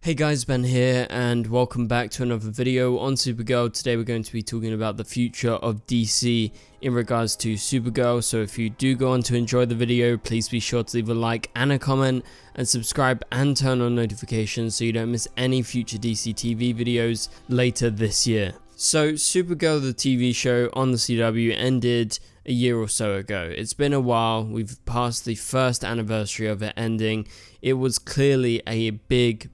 Hey guys, Ben here and welcome back to another video on Supergirl. Today we're going to be talking about the future of DC in regards to Supergirl. So if you do go on to enjoy the video, please be sure to leave a like and a comment and subscribe and turn on notifications so you don't miss any future DCTV videos later this year. So Supergirl, the TV show on the CW, ended a year or so ago. It's been a while. We've passed the first anniversary of it ending. It was clearly a big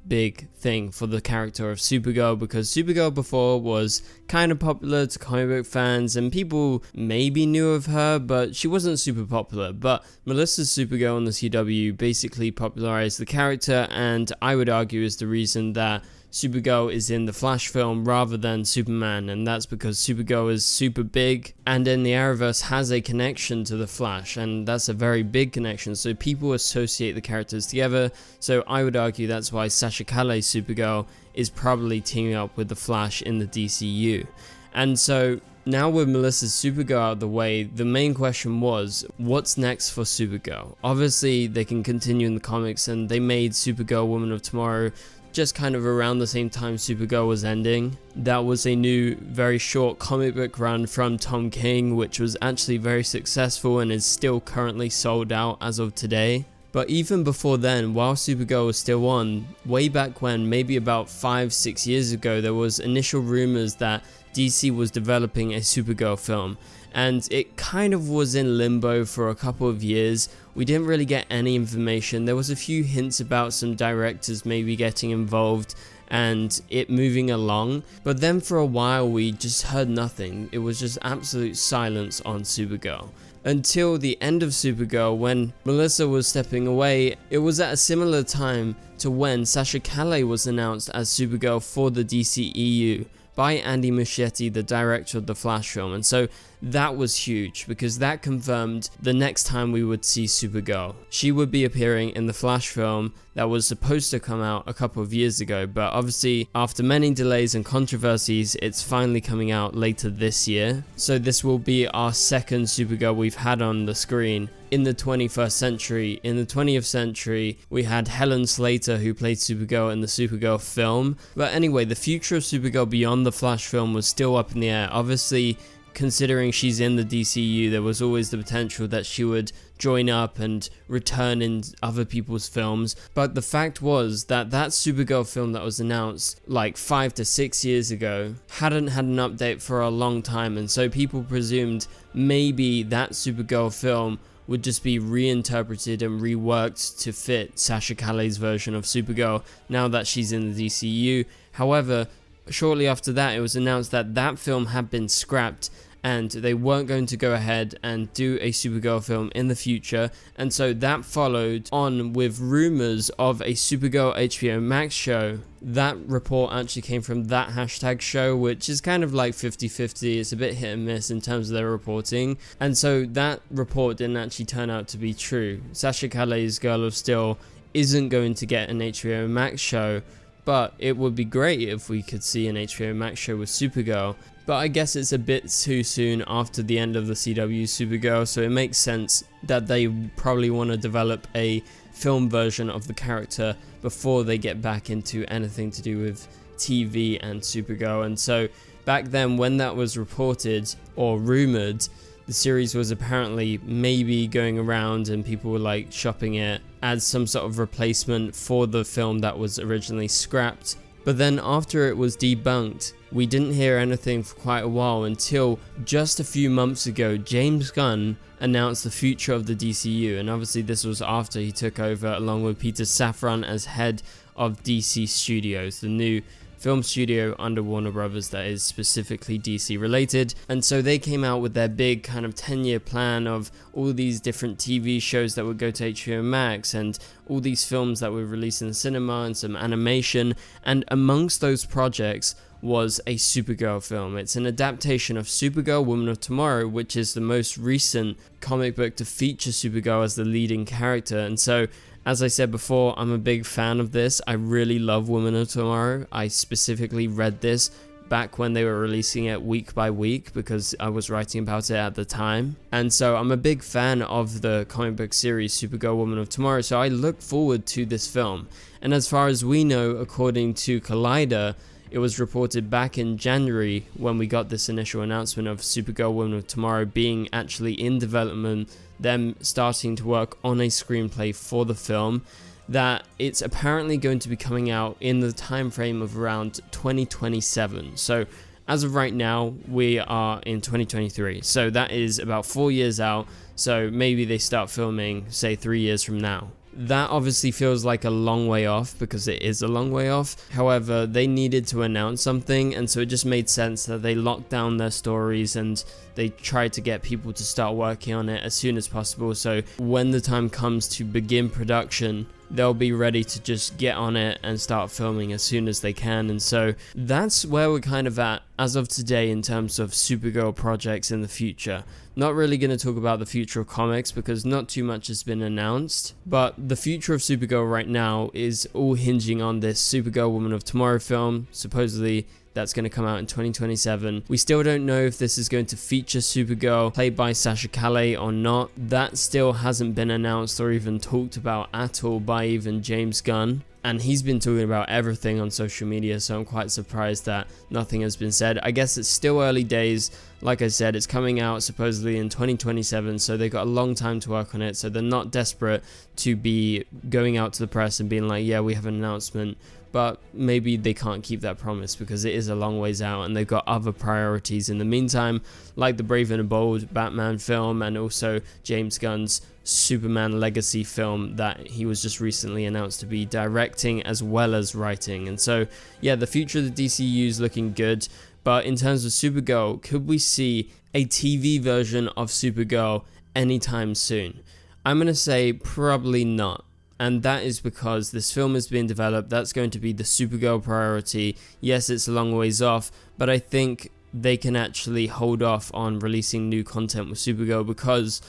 thing for the character of Supergirl, because Supergirl before was kind of popular to comic book fans and people maybe knew of her, but she wasn't super popular. But Melissa's Supergirl on the CW basically popularized the character, and I would argue is the reason that Supergirl is in the Flash film rather than Superman, and that's because Supergirl is super big and in the Arrowverse has a connection to the Flash, and that's a very big connection, so people associate the characters together. So I would argue that's why Sasha Calle's Supergirl is probably teaming up with the Flash in the DCU. And so now with Melissa's Supergirl out of the way, the main question was, what's next for Supergirl? Obviously they can continue in the comics, and they made Supergirl Woman of Tomorrow just kind of around the same time Supergirl was ending. That was a new, very short comic book run from Tom King, which was actually very successful and is still currently sold out as of today. But even before then, while Supergirl was still on, way back when, maybe about 5-6 years ago, there was initial rumors that DC was developing a Supergirl film, and it kind of was in limbo for a couple of years. We didn't really get any information. There was a few hints about some directors maybe getting involved and it moving along, but then for a while we just heard nothing. It was just absolute silence on Supergirl until the end of Supergirl, when Melissa was stepping away. It was at a similar time to when Sasha Calle was announced as Supergirl for the DCEU by Andy Muschietti, the director of the Flash film, and so that was huge because that confirmed the next time we would see Supergirl. She would be appearing in the Flash film that was supposed to come out a couple of years ago, but obviously after many delays and controversies, it's finally coming out later this year. So this will be our second Supergirl we've had on the screen in the 21st century. In the 20th century, we had Helen Slater, who played Supergirl in the Supergirl film. But anyway, the future of Supergirl beyond the Flash film was still up in the air. Obviously, considering she's in the DCU, there was always the potential that she would join up and return in other people's films. But the fact was that that Supergirl film that was announced like 5 to 6 years ago hadn't had an update for a long time, and so people presumed maybe that Supergirl film would just be reinterpreted and reworked to fit Sasha Calle's version of Supergirl now that she's in the DCU. However, shortly after that, it was announced that that film had been scrapped and they weren't going to go ahead and do a Supergirl film in the future, and so that followed on with rumors of a Supergirl HBO Max show. That report actually came from that hashtag show, which is kind of like 50-50. It's a bit hit and miss in terms of their reporting, and so that report didn't actually turn out to be true. Sasha Calle's Girl of Steel isn't going to get an HBO Max show, but it would be great if we could see an HBO Max show with Supergirl. But I guess it's a bit too soon after the end of the CW Supergirl, so it makes sense that they probably want to develop a film version of the character before they get back into anything to do with TV and Supergirl. And so back then, when that was reported or rumored, the series was apparently maybe going around and people were like shopping it as some sort of replacement for the film that was originally scrapped. But then after it was debunked, we didn't hear anything for quite a while until just a few months ago, James Gunn announced the future of the DCU, and obviously this was after he took over along with Peter Safran as head of DC Studios, the new film studio under Warner Brothers that is specifically DC related. And so they came out with their big kind of 10-year plan of all these different TV shows that would go to HBO Max and all these films that would release in the cinema and some animation, and amongst those projects was a Supergirl film. It's an adaptation of Supergirl Woman of Tomorrow, which is the most recent comic book to feature Supergirl as the leading character. And so, as I said before, I'm a big fan of this. I really love Woman of Tomorrow. I specifically read this back when they were releasing it week by week, because I was writing about it at the time. And so I'm a big fan of the comic book series Supergirl Woman of Tomorrow, so I look forward to this film. And as far as we know, according to Collider, it was reported back in January when we got this initial announcement of Supergirl Woman of Tomorrow being actually in development, them starting to work on a screenplay for the film, that it's apparently going to be coming out in the time frame of around 2027. So as of right now, we are in 2023. So that is about 4 years out. So maybe they start filming, say, 3 years from now. That obviously feels like a long way off, because it is a long way off. However, they needed to announce something, and so it just made sense that they locked down their stories and they tried to get people to start working on it as soon as possible. So when the time comes to begin production, they'll be ready to just get on it and start filming as soon as they can. And so that's where we're kind of at as of today in terms of Supergirl projects in the future. Not really going to talk about the future of comics because not too much has been announced, but the future of Supergirl right now is all hinging on this Supergirl Woman of Tomorrow film. Supposedly that's going to come out in 2027. We still don't know if this is going to feature Supergirl played by Sasha Calle or not. That still hasn't been announced or even talked about at all by even James Gunn. And he's been talking about everything on social media, so I'm quite surprised that nothing has been said. I guess it's still early days. Like I said, it's coming out supposedly in 2027, so they've got a long time to work on it, so they're not desperate to be going out to the press and being like, yeah, we have an announcement. But maybe they can't keep that promise because it is a long ways out and they've got other priorities in the meantime, like the Brave and the Bold Batman film and also James Gunn's Superman Legacy film that he was just recently announced to be directing as well as writing. And so yeah, the future of the DCU is looking good. But in terms of Supergirl, could we see a TV version of Supergirl anytime soon? I'm going to say probably not. And that is because this film is being developed. That's going to be the Supergirl priority. Yes, it's a long ways off, but I think they can actually hold off on releasing new content with Supergirl because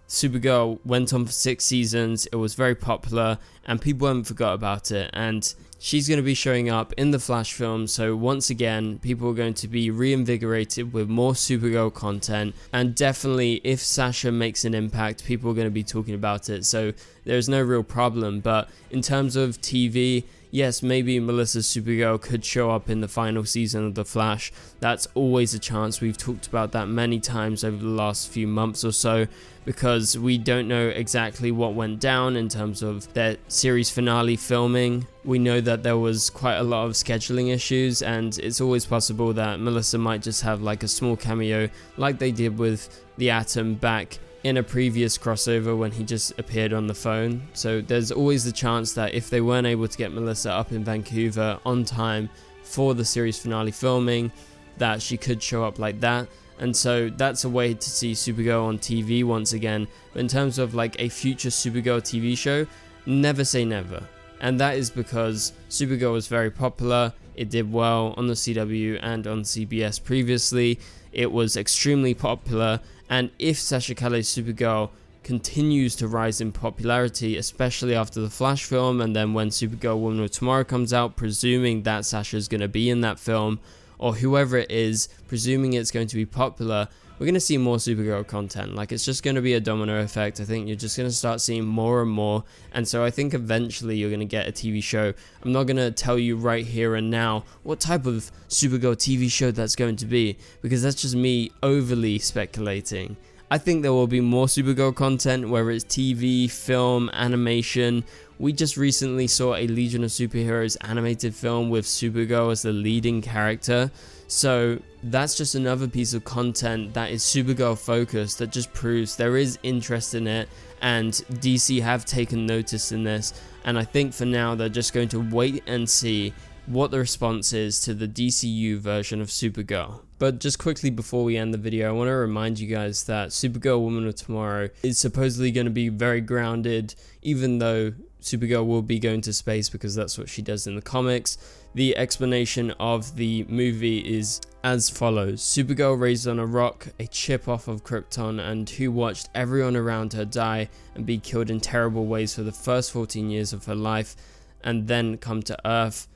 Supergirl went on for 6 seasons. It was very popular and people haven't forgot about it. And she's going to be showing up in the Flash film, so once again, people are going to be reinvigorated with more Supergirl content, and definitely if Sasha makes an impact, people are going to be talking about it, so there's no real problem. But in terms of TV, yes, maybe Melissa's Supergirl could show up in the final season of The Flash. That's always a chance. We've talked about that many times over the last few months or so, because we don't know exactly what went down in terms of their series finale filming. We know that there was quite a lot of scheduling issues, and it's always possible that Melissa might just have like a small cameo like they did with the Atom back in a previous crossover when he just appeared on the phone. So there's always the chance that if they weren't able to get Melissa up in Vancouver on time for the series finale filming, that she could show up like that. And so that's a way to see Supergirl on TV once again. But in terms of like a future Supergirl TV show, never say never. And that is because Supergirl was very popular. It did well on the CW and on CBS previously. It was extremely popular. And if Sasha Calle's Supergirl continues to rise in popularity, especially after the Flash film, and then when Supergirl Woman of Tomorrow comes out, presuming that Sasha is going to be in that film, or whoever it is, presuming it's going to be popular, we're going to see more Supergirl content. Like, it's just going to be a domino effect. I think you're just going to start seeing more and more. And so I think eventually you're going to get a TV show. I'm not going to tell you right here and now what type of Supergirl TV show that's going to be, because that's just me overly speculating. I think there will be more Supergirl content, whether it's TV, film, animation. We just recently saw a Legion of Superheroes animated film with Supergirl as the leading character. So that's just another piece of content that is Supergirl focused, that just proves there is interest in it, and DC have taken notice in this. And I think for now they're just going to wait and see what the response is to the DCU version of Supergirl. But just quickly before we end the video, I want to remind you guys that Supergirl Woman of Tomorrow is supposedly going to be very grounded, even though Supergirl will be going to space because that's what she does in the comics. The explanation of the movie is as follows. Supergirl raised on a rock, a chip off of Krypton, and who watched everyone around her die and be killed in terrible ways for the first 14 years of her life, and then come to Earth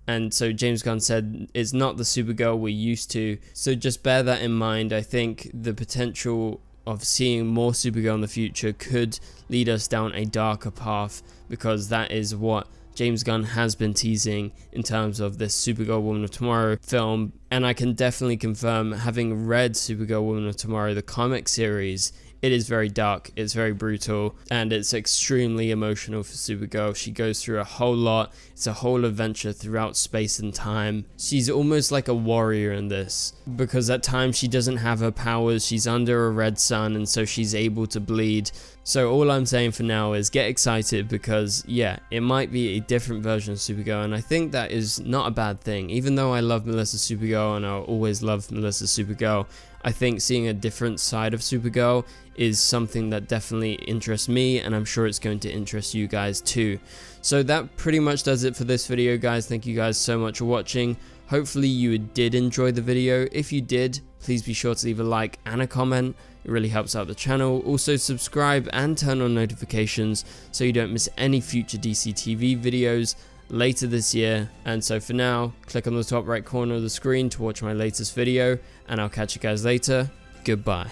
And so James Gunn said it's not the Supergirl we're used to. So just bear that in mind. I think the potential of seeing more Supergirl in the future could lead us down a darker path, because that is what James Gunn has been teasing in terms of this Supergirl Woman of Tomorrow film. And I can definitely confirm, having read Supergirl Woman of Tomorrow, the comic series, it is very dark, it's very brutal, and it's extremely emotional for Supergirl. She goes through a whole lot. It's a whole adventure throughout space and time. She's almost like a warrior in this, because at times she doesn't have her powers. She's under a red sun, and so she's able to bleed. So all I'm saying for now is get excited, because yeah, it might be a different version of Supergirl, and I think that is not a bad thing. Even though I love Melissa Supergirl, and I'll always love Melissa Supergirl, I think seeing a different side of Supergirl is something that definitely interests me, and I'm sure it's going to interest you guys too. So that pretty much does it for this video, guys. Thank you guys so much for watching. Hopefully you did enjoy the video. If you did, please be sure to leave a like and a comment. It really helps out the channel. Also subscribe and turn on notifications so you don't miss any future DCTV videos later this year. And so for now, click on the top right corner of the screen to watch my latest video, and I'll catch you guys later. Goodbye.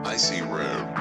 I see red.